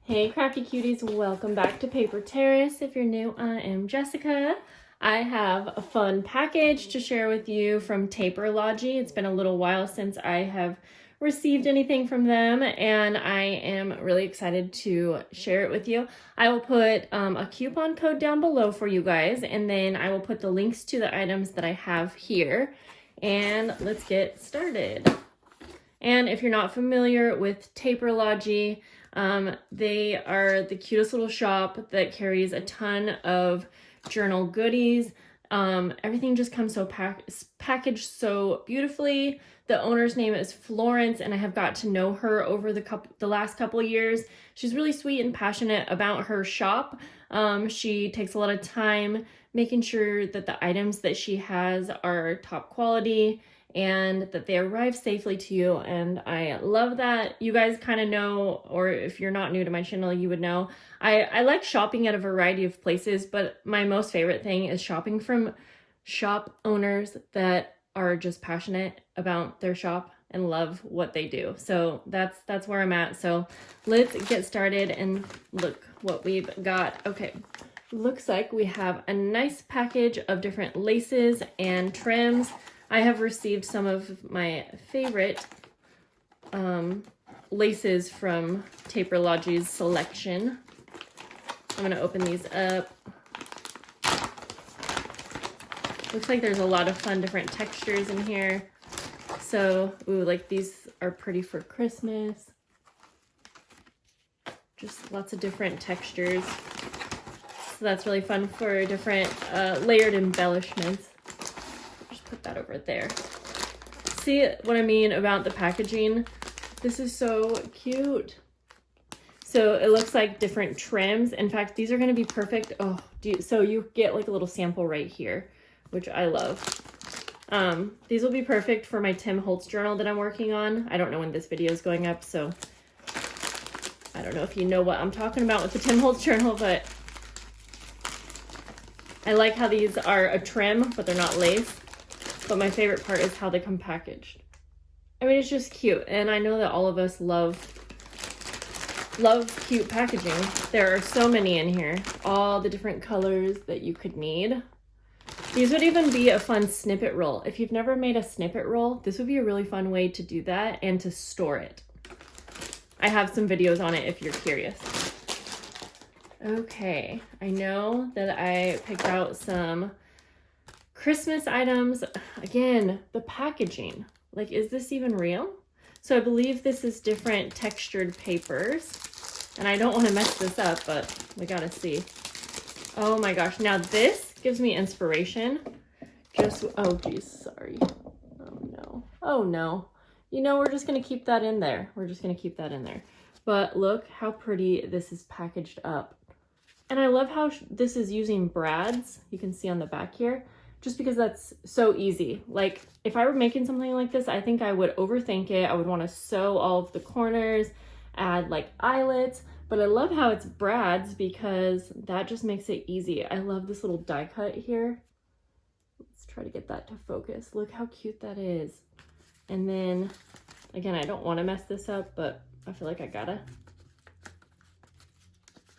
Hey crafty cuties, welcome back to Paper Terrace. If you're new, I am Jessica. I have a fun package to share with you from taperlogy. It's been a little while since I have received anything from them, and I am really excited to share it with you. I will put a coupon code down below for you guys, and then I will put the links to the items that I have here. And let's get started. And if you're not familiar with taperlogy, they are the cutest little shop that carries a ton of journal goodies. Everything just comes so packaged so beautifully. The owner's name is Florence, and I have got to know her over the last couple of years. She's really sweet and passionate about her shop. She takes a lot of time making sure that the items that she has are top quality and that they arrive safely to you, and I love that. You guys kind of know, or if you're not new to my channel, you would know, I like shopping at a variety of places, but my most favorite thing is shopping from shop owners that are just passionate about their shop and love what they do. So that's where I'm at. So let's get started and look what we've got. Okay, looks like we have a nice package of different laces and trims. I have received some of my favorite laces from taperlogy's selection. I'm going to open these up. Looks like there's a lot of fun different textures in here. So, ooh, like these are pretty for Christmas. Just lots of different textures. So that's really fun for different layered embellishments. Put that over there. See what I mean about the packaging? This is so cute. So it looks like different trims. In fact, these are going to be perfect. Oh, so you get like a little sample right here, which I love. These will be perfect for my Tim Holtz journal that I'm working on. I don't know when this video is going up, so I don't know if you know what I'm talking about with the Tim Holtz journal, but I like how these are a trim, but they're not lace. But my favorite part is how they come packaged. I mean, it's just cute. And I know that all of us love cute packaging. There are so many in here. All the different colors that you could need. These would even be a fun snippet roll. If you've never made a snippet roll, this would be a really fun way to do that and to store it. I have some videos on it if you're curious. Okay, I know that I picked out some Christmas items. Again, the packaging, like, is this even real? So I believe this is different textured papers, and I don't want to mess this up, but we gotta see. Oh my gosh, now this gives me inspiration. Oh geez, sorry. Oh no. You know, we're just gonna keep that in there. But look how pretty this is packaged up. And I love how this is using brads. You can see on the back here. Just because that's so easy. Like, if I were making something like this, I think I would overthink it. I would want to sew all of the corners, add like eyelets, but I love how it's brads because that just makes it easy. I love this little die cut here. Let's try to get that to focus. Look how cute that is. And then, again, I don't want to mess this up, but I feel like I gotta.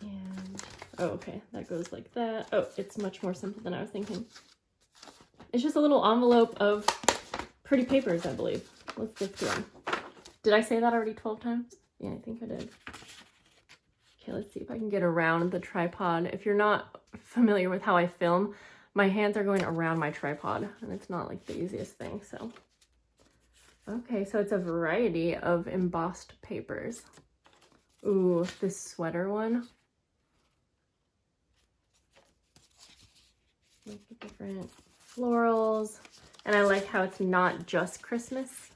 And, oh, okay, that goes like that. Oh, it's much more simple than I was thinking. It's just a little envelope of pretty papers, I believe. Let's get through them. Did I say that already 12 times? Yeah, I think I did. Okay, let's see if I can get around the tripod. If you're not familiar with how I film, my hands are going around my tripod, and it's not like the easiest thing, so. Okay, so it's a variety of embossed papers. Ooh, this sweater one. Like the different florals, and I like how it's not just Christmas.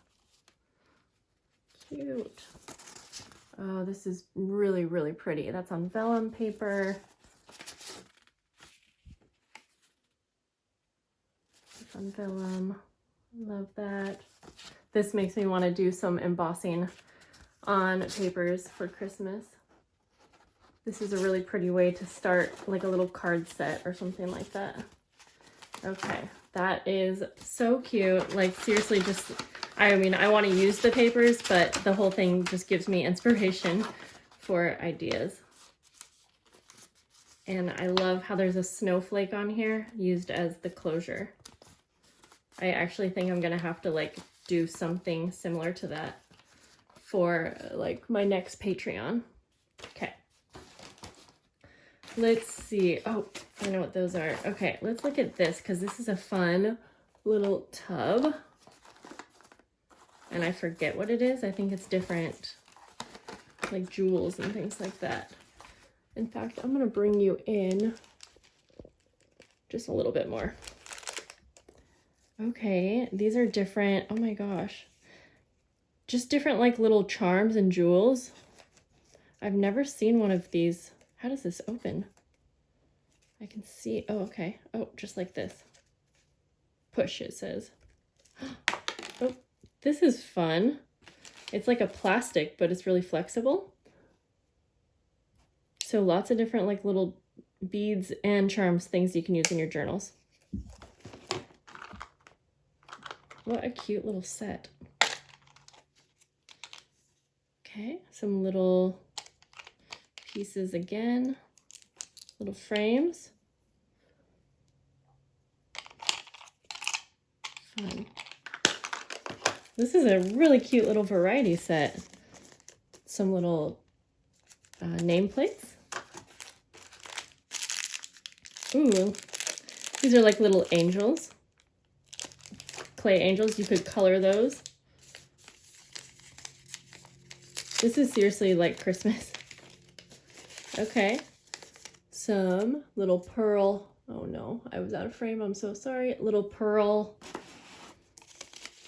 Cute. Oh, this is really, really pretty. That's on vellum paper. It's on vellum. Love that. This makes me want to do some embossing on papers for Christmas. This is a really pretty way to start like a little card set or something like that. Okay, that is so cute. Like, seriously, I mean, I want to use the papers, but the whole thing just gives me inspiration for ideas. And I love how there's a snowflake on here used as the closure. I actually think I'm gonna have to like do something similar to that for like my next Patreon. Okay. Let's see. Oh, I know what those are. Okay, let's look at this because this is a fun little tub. And I forget what it is. I think it's different, like jewels and things like that. In fact, I'm gonna bring you in just a little bit more. Okay, these are different. Oh my gosh. Just different like little charms and jewels. I've never seen one of these. How does this open? I can see. Oh, okay. Oh, just like this. Push, it says. Oh, this is fun. It's like a plastic, but it's really flexible. So lots of different like little beads and charms, things you can use in your journals. What a cute little set. Okay, some little pieces again, little frames. Fun. This is a really cute little variety set. Some little nameplates. Ooh, these are like little angels. Clay angels, you could color those. This is seriously like Christmas. Okay, some little pearl. Oh no, I was out of frame, I'm so sorry. Little pearl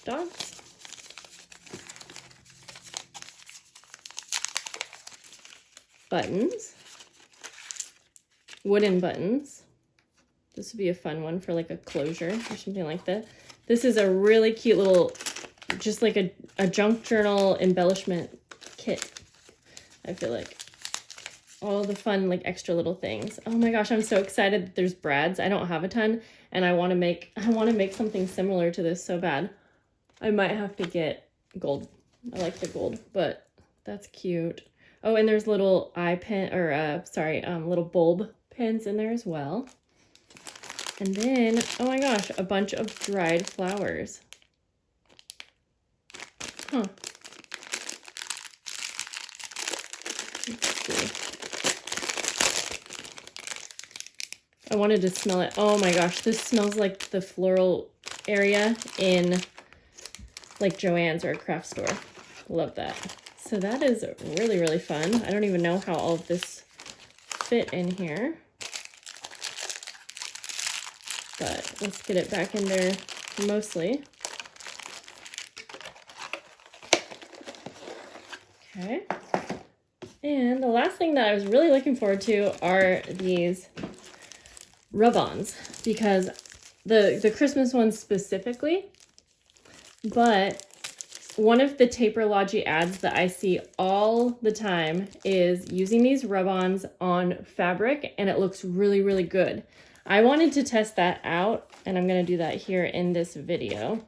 dots. Buttons. Wooden buttons. This would be a fun one for like a closure or something like that. This is a really cute little, just like a junk journal embellishment kit. I feel like all the fun, like extra little things. Oh my gosh, I'm so excited that there's brads. I don't have a ton and I want to make something similar to this so bad. I might have to get gold. I like the gold, but that's cute. Oh, and there's little eye pin or little bulb pins in there as well. And then, oh my gosh, a bunch of dried flowers. Huh. Let's see. I wanted to smell it. Oh my gosh, this smells like the floral area in like Joann's or a craft store. Love that. So that is really, really fun. I don't even know how all of this fit in here. But let's get it back in there mostly. Okay. And the last thing that I was really looking forward to are these rubons, because the Christmas ones specifically, but one of the taperlogy ads that I see all the time is using these rubons on fabric, and it looks really, really good. I wanted to test that out, and I'm going to do that here in this video.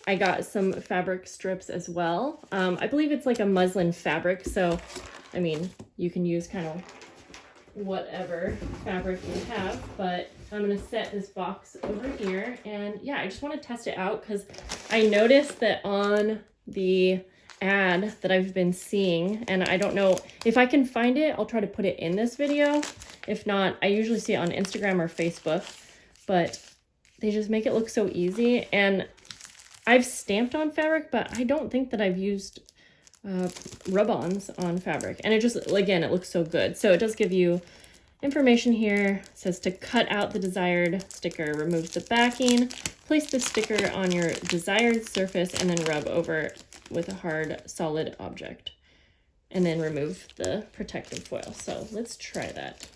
I got some fabric strips as well. I believe it's like a muslin fabric, so, I mean, you can use kind of whatever fabric you have, but I'm going to set this box over here, and yeah, I just want to test it out because I noticed that on the ad that I've been seeing, and I don't know if I can find it, I'll try to put it in this video. If not, I usually see it on Instagram or Facebook, but they just make it look so easy. And I've stamped on fabric, but I don't think that I've used rub-ons on fabric. And it just, again, it looks so good. So it does give you information here. It says to cut out the desired sticker, remove the backing, place the sticker on your desired surface, and then rub over with a hard, solid object. And then remove the protective foil. So let's try that.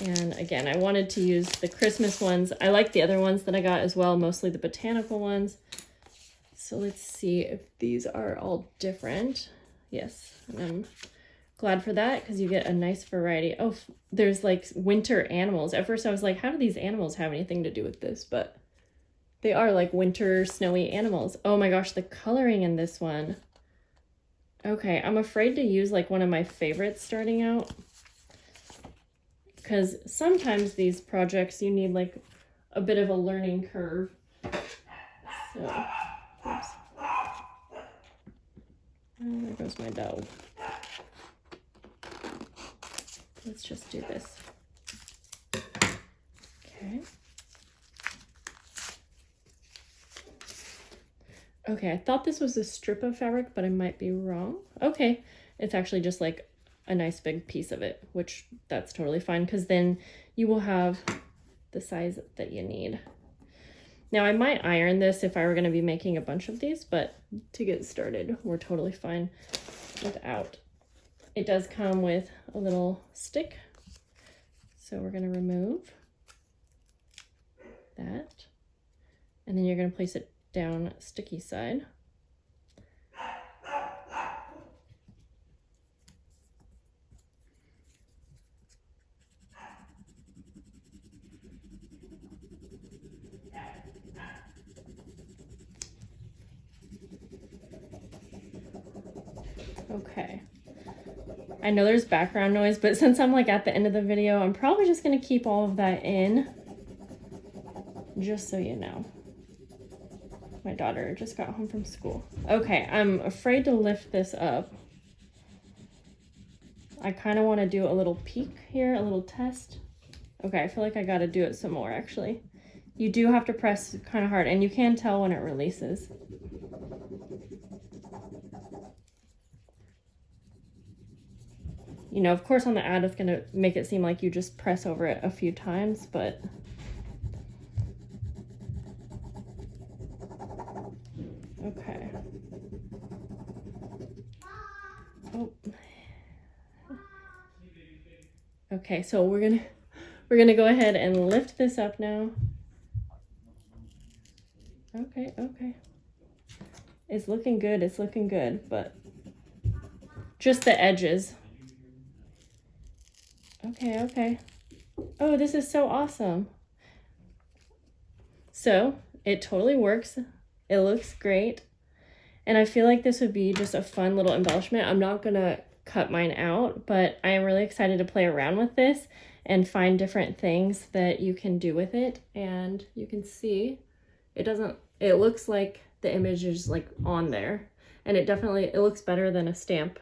And again, I wanted to use the Christmas ones. I like the other ones that I got as well, mostly the botanical ones. So let's see if these are all different. Yes, and I'm glad for that because you get a nice variety. Oh, there's like winter animals. At first I was like, how do these animals have anything to do with this? But they are like winter snowy animals. Oh my gosh, the coloring in this one. Okay, I'm afraid to use like one of my favorites starting out, because sometimes these projects you need like a bit of a learning curve. So, oops. Oh, there goes my dog. Let's just do this. Okay. Okay, I thought this was a strip of fabric, but I might be wrong. Okay, it's actually just like a nice big piece of it, which that's totally fine, because then you will have the size that you need. Now I might iron this if I were going to be making a bunch of these, but to get started, we're totally fine without. It does come with a little stick, so we're going to remove that, and then you're going to place it down sticky side. Okay. I know there's background noise, but since I'm like at the end of the video, I'm probably just going to keep all of that in, just so you know. My daughter just got home from school. Okay, I'm afraid to lift this up. I kind of want to do a little peek here, a little test. Okay, I feel like I got to do it some more actually. You do have to press kind of hard, and you can tell when it releases. You know, of course on the ad it's going to make it seem like you just press over it a few times, but okay. Oh. Okay, so we're gonna go ahead and lift this up now. Okay. It's looking good, but just the edges. Okay. Oh, this is so awesome. So it totally works. It looks great. And I feel like this would be just a fun little embellishment. I'm not gonna cut mine out, but I am really excited to play around with this and find different things that you can do with it. And you can see it looks like the image is like on there, and it looks better than a stamp.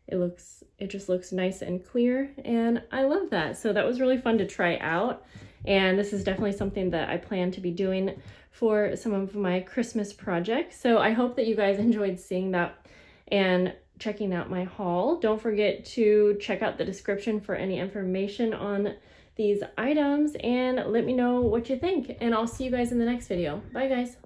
It just looks nice and clear, and I love that. So that was really fun to try out, and this is definitely something that I plan to be doing for some of my Christmas projects. So I hope that you guys enjoyed seeing that and checking out my haul. Don't forget to check out the description for any information on these items, and let me know what you think, and I'll see you guys in the next video. Bye guys.